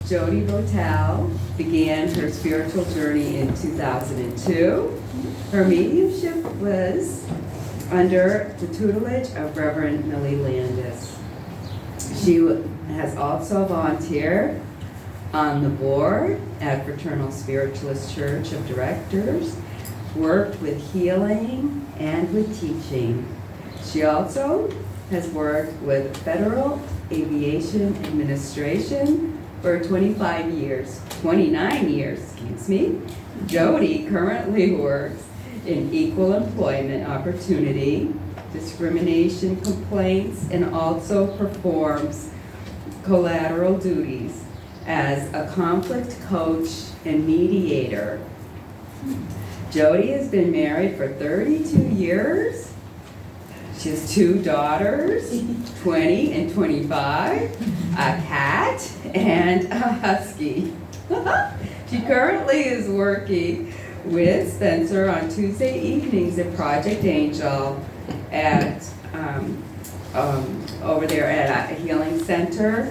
Jodi Votel began her spiritual journey in 2002. Her mediumship was under the tutelage of Reverend Millie Landis. She has also volunteered on the board at Fraternal Spiritualist Church of Directors, worked with healing and with teaching. She also has worked with Federal Aviation Administration for 29 years, excuse me. Jodi currently works in equal employment opportunity, discrimination complaints, and also performs collateral duties as a conflict coach and mediator. Jodi has been married for 32 years. She has 2 daughters, 20 and 25, a cat, and a husky. She currently is working with Spencer on Tuesday evenings at Project Angel at over there at a healing center.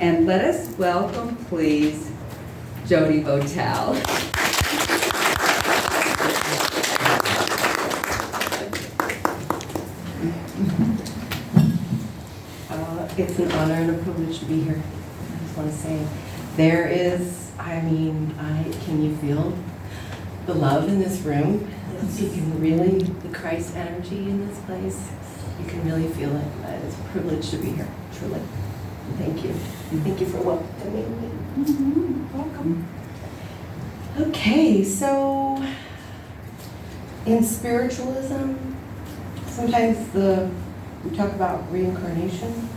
And let us welcome, please, Jodi Votel. It's an honor and a privilege to be here. I just want to say, can you feel the love in this room? Yes. You can really, the Christ energy in this place, you can really feel it. It's a privilege to be here, truly. Thank you. Thank you for welcoming me. Mm-hmm. Welcome. Okay, so in spiritualism, sometimes we talk about reincarnation.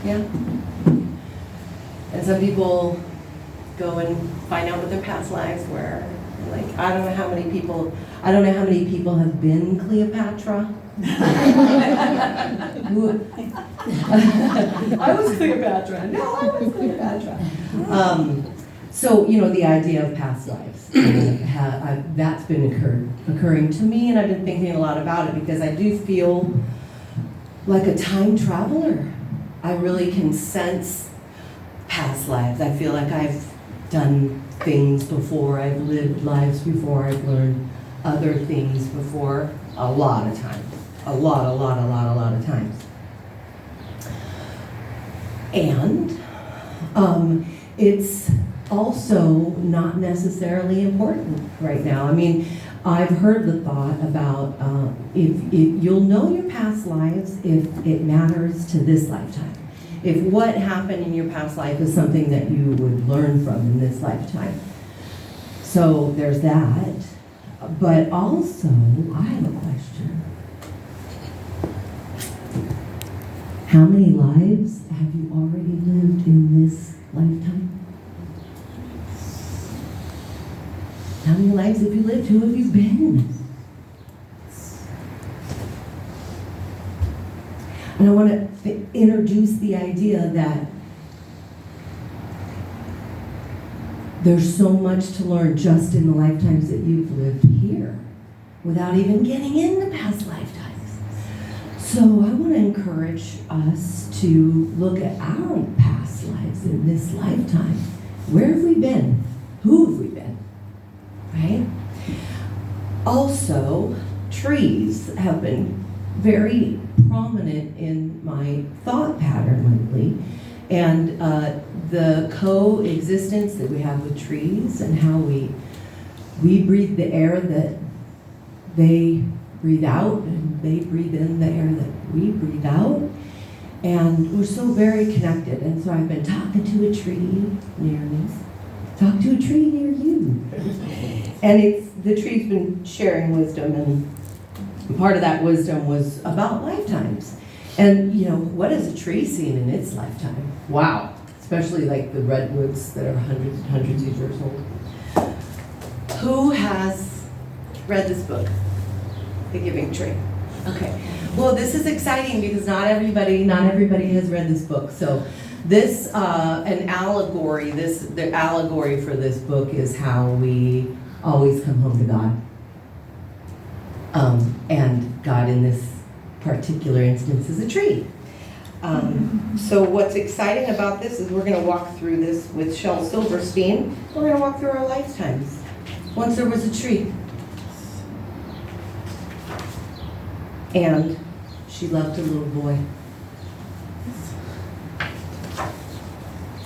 Yeah. And some people go and find out what their past lives were. Like, I don't know how many people have been Cleopatra. I was Cleopatra. No, I was Cleopatra. So, the idea of past lives, that's been occurring to me, and I've been thinking a lot about it because I do feel like a time traveler. I really can sense past lives. I feel like I've done things before, I've lived lives before, I've learned other things before, a lot of times. A lot of times. And it's also not necessarily important right now. I mean, I've heard the thought about if you'll know your past lives if it matters to this lifetime. If what happened in your past life is something that you would learn from in this lifetime. So there's that. But also, I have a question. How many lives have you already lived in this lifetime? How many lives have you lived? Who have you been? And I want to introduce the idea that there's so much to learn just in the lifetimes that you've lived here without even getting into past lifetimes. So I want to encourage us to look at our past lives in this lifetime. Where have we been? Who have we been? Right? Also, trees have been very prominent in my thought pattern lately, and the coexistence that we have with trees and how we breathe the air that they breathe out, and they breathe in the air that we breathe out, and we're so very connected. And so I've been talking to a tree near me. Talk to a tree near you. And the tree's been sharing wisdom, and part of that wisdom was about lifetimes. And what has a tree seen in its lifetime? Wow. Especially like the redwoods that are hundreds and hundreds of years old. Who has read this book, The Giving Tree? Okay. Well, this is exciting because not everybody has read this book. So this, the allegory for this book is how we always come home to God. And God in this particular instance is a tree. So what's exciting about this is we're going to walk through this with Shel Silverstein. We're going to walk through our lifetimes. Once there was a tree. And she loved a little boy.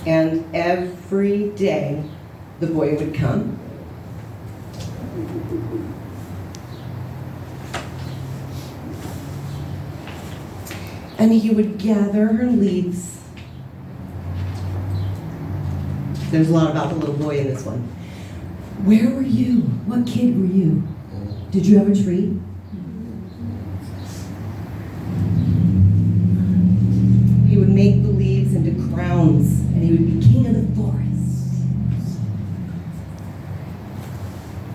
And every day the boy would come. And he would gather her leaves. There's a lot about the little boy in this one. Where were you? What kid were you? Did you have a tree? He would make the leaves into crowns, and he would be king of the forest.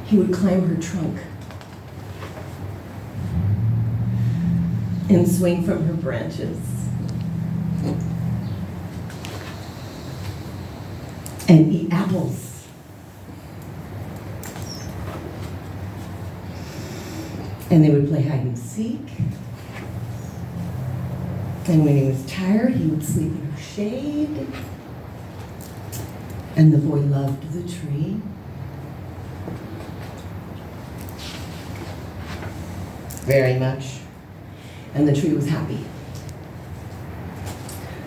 He would climb her trunk and swing from her branches. And eat apples. And they would play hide and seek. And when he was tired, he would sleep in her shade. And the boy loved the tree. Very much. And the tree was happy.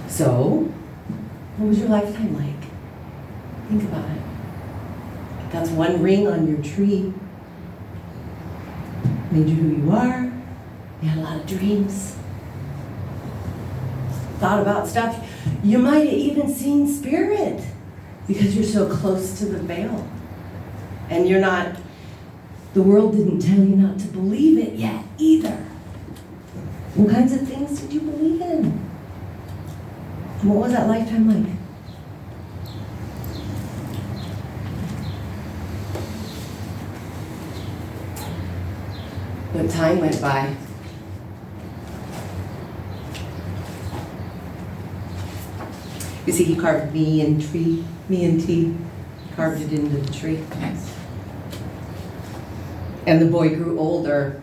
So, what was your lifetime like? Think about it. That's one ring on your tree. Made you who you are. You had a lot of dreams. Thought about stuff. You might have even seen spirit because you're so close to the veil. And you're not, the world didn't tell you not to believe it yet either. What kinds of things did you believe in? And what was that lifetime like? But time went by. You see, he carved me and tree, me and T. He carved it into the tree. And the boy grew older.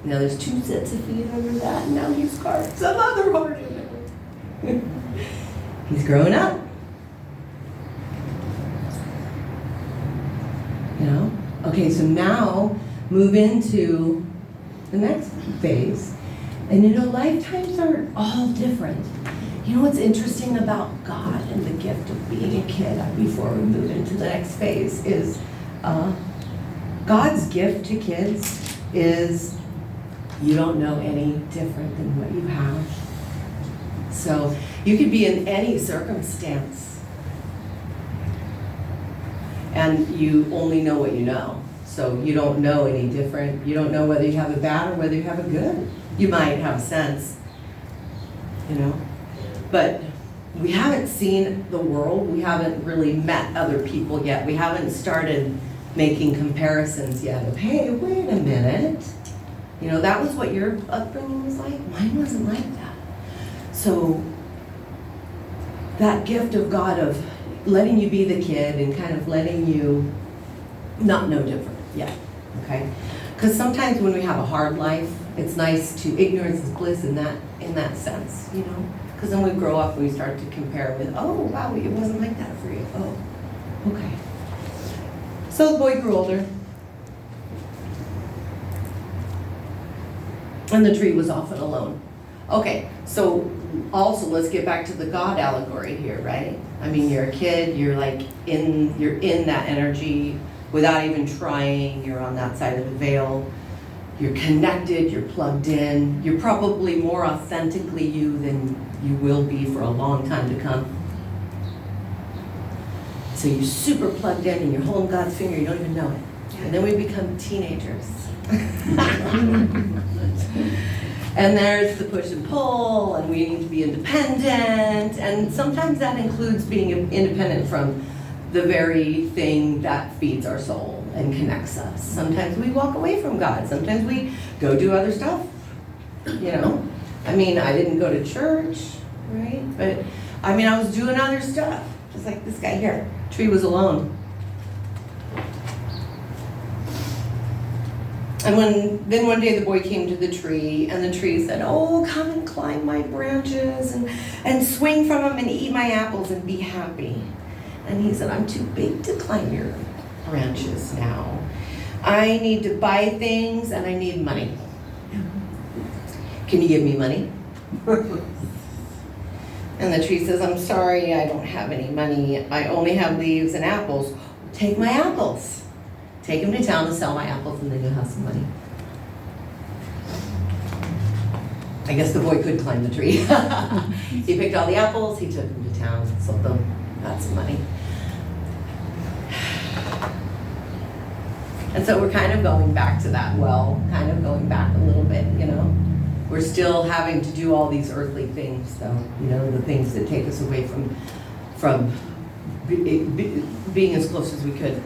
Now there's 2 sets of feet under that, and now he's carved some other heart in it. He's growing up. You know? Okay, so now move into the next phase. And you know, lifetimes are all different. You know what's interesting about God and the gift of being a kid, before we move into the next phase, is God's gift to kids is you don't know any different than what you have. So you could be in any circumstance and you only know what you know. So you don't know any different. You don't know whether you have a bad or whether you have a good. You might have a sense, you know. But we haven't seen the world. We haven't really met other people yet. We haven't started making comparisons yet of, hey, wait a minute. You know, that was what your upbringing was like. Mine wasn't like that. So that gift of God of letting you be the kid and kind of letting you not know different yet, okay? Because sometimes when we have a hard life, it's nice to, ignorance is bliss in that sense, you know? Because then we grow up and we start to compare with, oh, wow, it wasn't like that for you. Oh, okay. So the boy grew older. And the tree was often alone. Okay, so also let's get back to the God allegory here, right? I mean, you're a kid, you're in that energy without even trying, you're on that side of the veil. You're connected, you're plugged in. You're probably more authentically you than you will be for a long time to come. So you're super plugged in and you're holding God's finger, you don't even know it. And then we become teenagers. And there's the push and pull, and we need to be independent, and sometimes that includes being independent from the very thing that feeds our soul and connects us. Sometimes we walk away from God. Sometimes we go do other stuff, you know. I mean, I didn't go to church, right? But, I mean, I was doing other stuff, just like this guy here. Tree was alone. And then one day the boy came to the tree, and the tree said, "Oh, come and climb my branches and swing from them and eat my apples and be happy." And he said, "I'm too big to climb your branches now. I need to buy things and I need money. Can you give me money?" And the tree says, "I'm sorry, I don't have any money. I only have leaves and apples." "Take my apples. Take them to town and sell my apples, and then you'll have some money." I guess the boy could climb the tree. He picked all the apples, he took them to town, sold them, got some money. And so we're kind of going back to that well, kind of going back a little bit, you know. We're still having to do all these earthly things, though, you know, the things that take us away from being as close as we could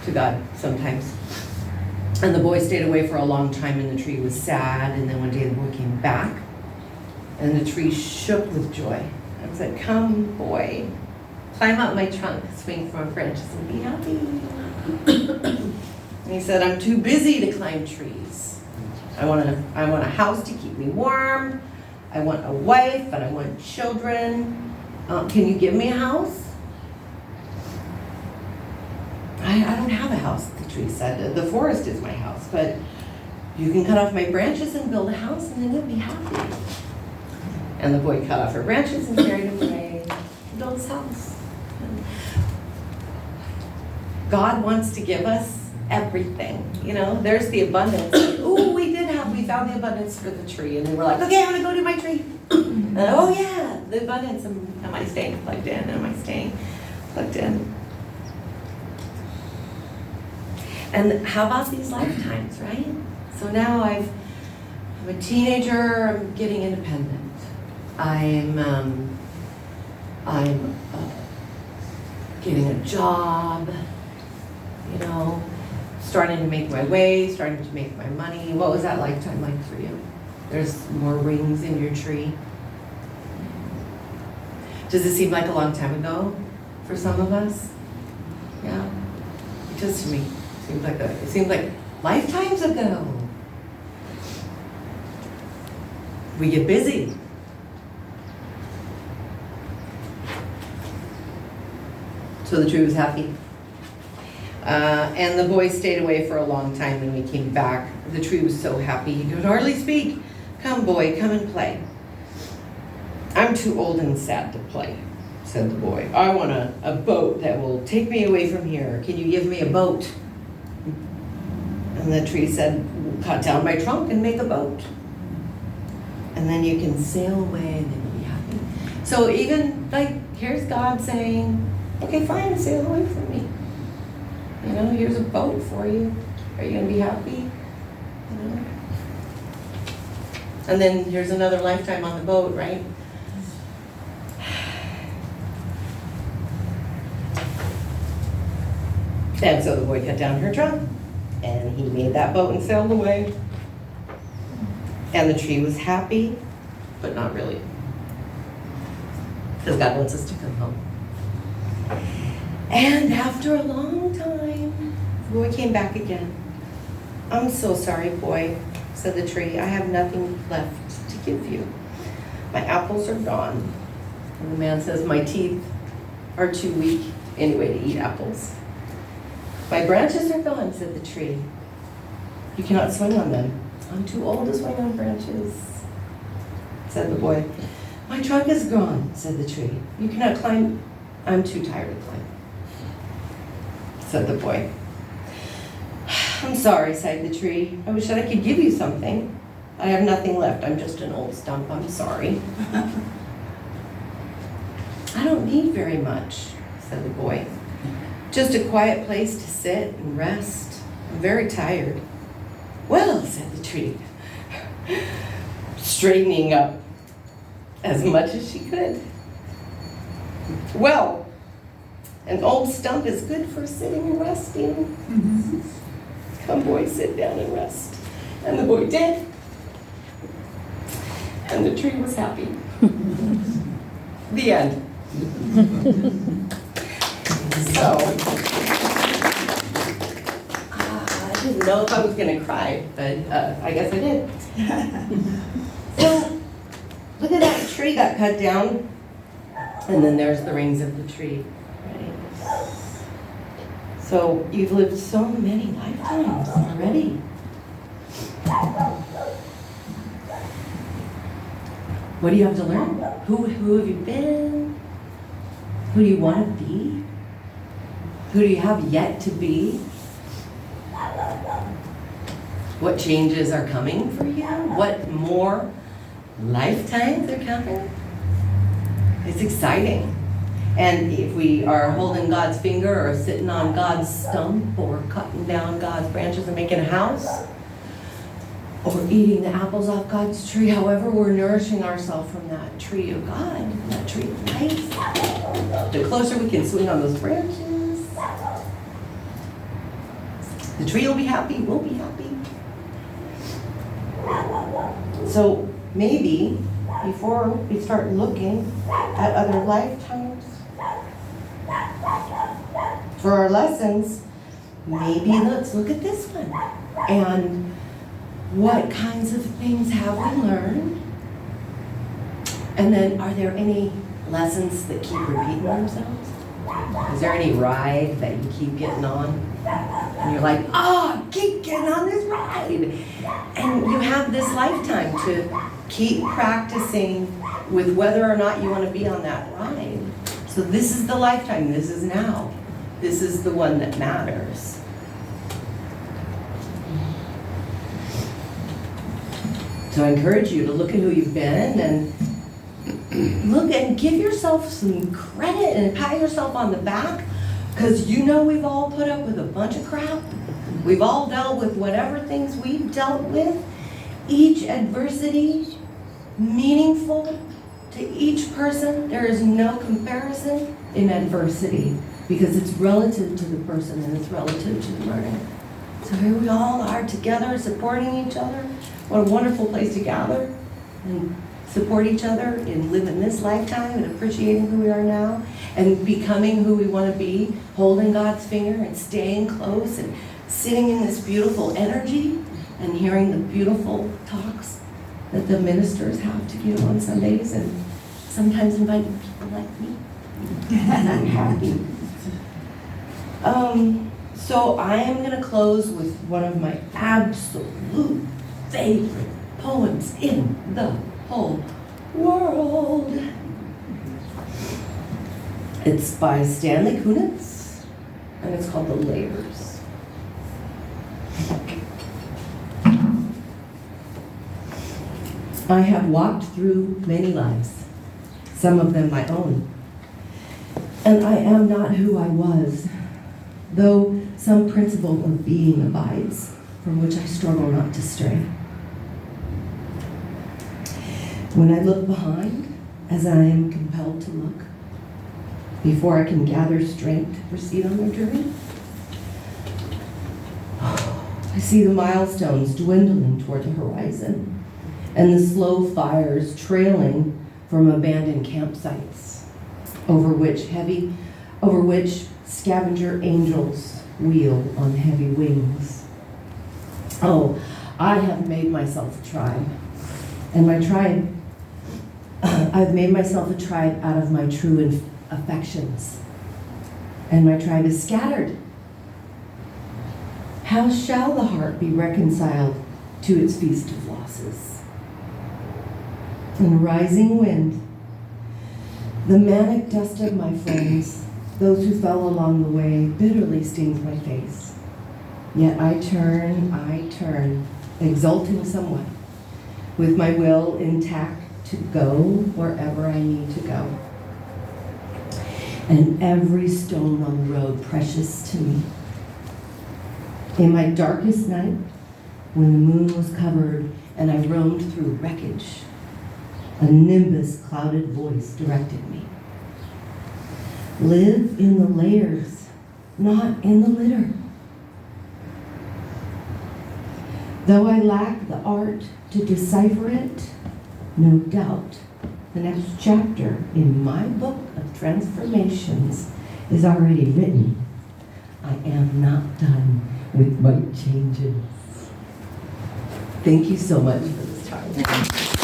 to God sometimes. And the boy stayed away for a long time, and the tree was sad. And then one day the boy came back, and the tree shook with joy and said, "Come, boy, climb up my trunk, swing from branches, and be happy." And he said, "I'm too busy to climb trees. I want a house to keep me warm. I want a wife, and I want children. Can you give me a house?" I don't have a house," the tree said. "The forest is my house, but you can cut off my branches and build a house, and then you'll be happy." And the boy cut off her branches and carried them away and built his house. God wants to give us everything, you know. There's the abundance. Ooh, we found the abundance for the tree, and then we're like, "Okay, I'm gonna go do my tree." And oh yeah, the abundance. Am I staying plugged in? Am I staying plugged in? And how about these lifetimes, right? So now I'm a teenager. I'm getting independent. I'm getting a job. You know, starting to make my way, starting to make my money. What was that lifetime like for you? There's more rings in your tree. Does it seem like a long time ago for some of us? Yeah, it does to me. It seems like lifetimes ago. We get busy. So the tree was happy. And the boy stayed away for a long time. When we came back, the tree was so happy he could hardly speak. "Come, boy, come and play." "I'm too old and sad to play," said the boy. "I want a boat that will take me away from here. Can you give me a boat?" And the tree said, "Cut down my trunk and make a boat. And then you can sail away and then you'll be happy." So even like, here's God saying, "Okay, fine, sail away from me. You know, here's a boat for you. Are you gonna be happy?" You know? And then here's another lifetime on the boat, right? And so the boy cut down her trunk, and he made that boat and sailed away. And the tree was happy, but not really. Because God wants us to come home. And after a long time, the boy came back again. "I'm so sorry, boy," said the tree. "I have nothing left to give you. My apples are gone." And the man says, "My teeth are too weak anyway to eat apples." "My branches are gone," said the tree. "You cannot swing on them. I'm too old to swing on branches," said the boy. "My trunk is gone," said the tree. "You cannot climb. I'm too tired to climb," said the boy. "I'm sorry," sighed the tree. "I wish that I could give you something. I have nothing left. I'm just an old stump. I'm sorry." "I don't need very much," said the boy. "Just a quiet place to sit and rest. I'm very tired." "Well," said the tree, straightening up as much as she could. "Well, an old stump is good for sitting and resting. Come, boy, sit down and rest." And the boy did. And the tree was happy. The end. So, didn't know if I was gonna cry, but I guess I did. So, look at that tree got cut down, and then there's the rings of the tree. Right? So, you've lived so many lifetimes already. What do you have to learn? Who have you been? Who do you want to be? Who do you have yet to be? What changes are coming for you? What more lifetimes are coming? It's exciting. And if we are holding God's finger or sitting on God's stump or cutting down God's branches and making a house, or eating the apples off God's tree, however we're nourishing ourselves from that tree of God, that tree of life, the closer we can swing on those branches, the tree will be happy, we'll be happy. So maybe before we start looking at other lifetimes for our lessons, maybe let's look at this one. And what kinds of things have we learned? And then are there any lessons that keep repeating themselves? Is there any ride that you keep getting on? And you're like, keep getting on this ride. And you have this lifetime to keep practicing with whether or not you want to be on that ride. So this is the lifetime, this is now. This is the one that matters. So I encourage you to look at who you've been and look and give yourself some credit and pat yourself on the back, because you know we've all put up with a bunch of crap. We've all dealt with whatever things we've dealt with. Each adversity meaningful to each person. There is no comparison in adversity because it's relative to the person and it's relative to the learning. So here we all are together supporting each other. What a wonderful place to gather and support each other in living this lifetime and appreciating who we are now and becoming who we want to be, holding God's finger and staying close and sitting in this beautiful energy and hearing the beautiful talks that the ministers have to give on Sundays and sometimes inviting people like me. I'm happy. So I am going to close with one of my absolute favorite poems in the whole world. It's by Stanley Kunitz, and it's called The Layers. I have walked through many lives, some of them my own, and I am not who I was, though some principle of being abides, from which I struggle not to stray. When I look behind, as I am compelled to look, before I can gather strength to proceed on my journey, I see the milestones dwindling toward the horizon, and the slow fires trailing from abandoned campsites, over which scavenger angels wheel on heavy wings. Oh, I have made myself a tribe, and my tribe, I've made myself a tribe out of my true affections, and my tribe is scattered. How shall the heart be reconciled to its feast of losses? In a rising wind, the manic dust of my friends, those who fell along the way, bitterly stings my face. Yet I turn, exulting somewhat, with my will intact to go wherever I need to go. And every stone on the road precious to me. In my darkest night, when the moon was covered and I roamed through wreckage, a nimbus clouded voice directed me. Live in the layers, not in the litter. Though I lack the art to decipher it, no doubt the next chapter in my book of transformations is already written. I am not done with my changes. Thank you so much for this time.